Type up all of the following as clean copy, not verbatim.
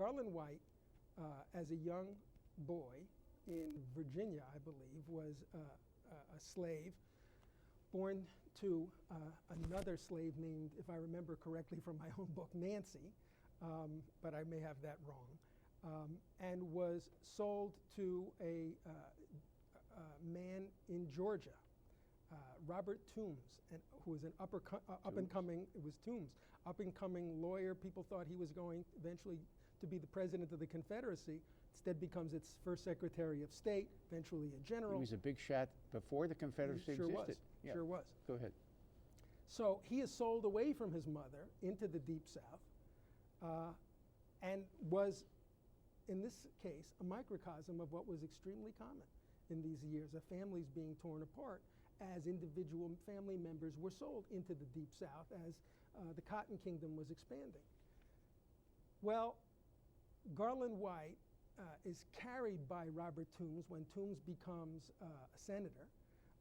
Garland White, as a young boy in Virginia, I believe, was a slave born to another slave named, if I remember correctly from my own book, Nancy, but I may have that wrong, and was sold to a man in Georgia, Robert Toombs, who was an up-and-coming, it was Toombs, up-and-coming lawyer. People thought he was going eventually to be the president of the Confederacy. Instead becomes its first Secretary of State, eventually a general. He was a big shot before the Confederacy Sure existed. was. Yeah. Sure was. Go ahead. So he is sold away from his mother into the Deep South, and was, in this case, a microcosm of what was extremely common in these years, of families being torn apart as individual family members were sold into the Deep South as the Cotton Kingdom was expanding. Well, Garland White is carried by Robert Toombs when Toombs becomes a senator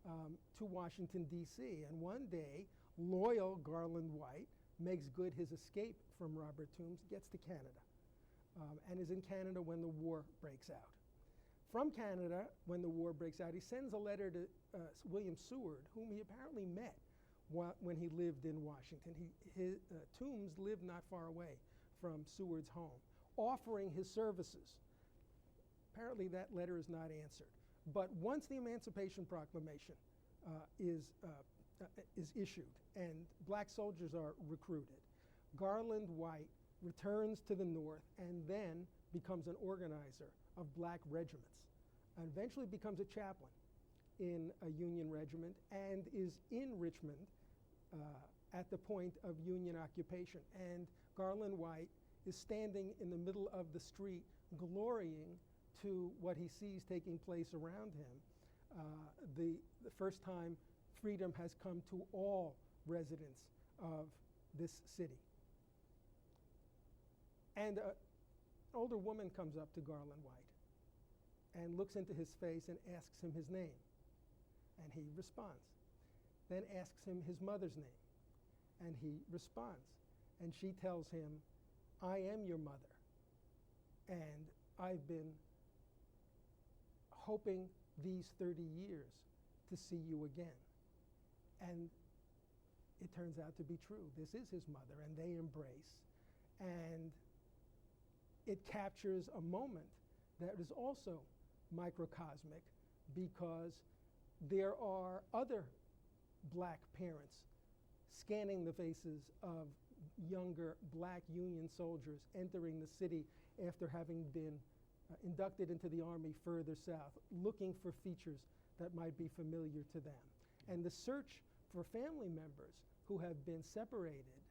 to Washington, D.C. And one day, loyal Garland White makes good his escape from Robert Toombs, gets to Canada, and is in Canada when the war breaks out. From Canada, when the war breaks out, he sends a letter to William Seward, whom he apparently met when he lived in Washington. Toombs lived not far away from Seward's home, offering his services. Apparently that letter is not answered. But once the Emancipation Proclamation is issued and black soldiers are recruited, Garland White returns to the North and then becomes an organizer of black regiments, and eventually becomes a chaplain in a Union regiment and is in Richmond at the point of Union occupation. And Garland White is standing in the middle of the street glorying to what he sees taking place around him. The first time freedom has come to all residents of this city. And an older woman comes up to Garland White and looks into his face and asks him his name. And he responds. Then asks him his mother's name. And he responds. And she tells him, "I am your mother. And I've been hoping these 30 years to see you again." And it turns out to be true. This is his mother, and they embrace. And it captures a moment that is also microcosmic, because there are other black parents scanning the faces of younger black Union soldiers entering the city after having been inducted into the Army further south, looking for features that might be familiar to them. And the search for family members who have been separated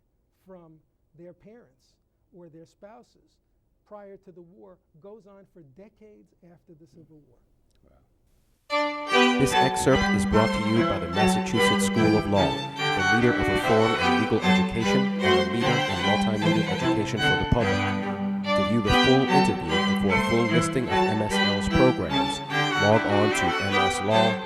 from their parents or their spouses prior to the war goes on for decades after the Civil War. Wow. This excerpt is brought to you by the Massachusetts School of Law, the leader of reform in legal education and the leader in multimedia education for the public. To view the full interview and for a full listing of MSL's programs, log on to mslaw.edu.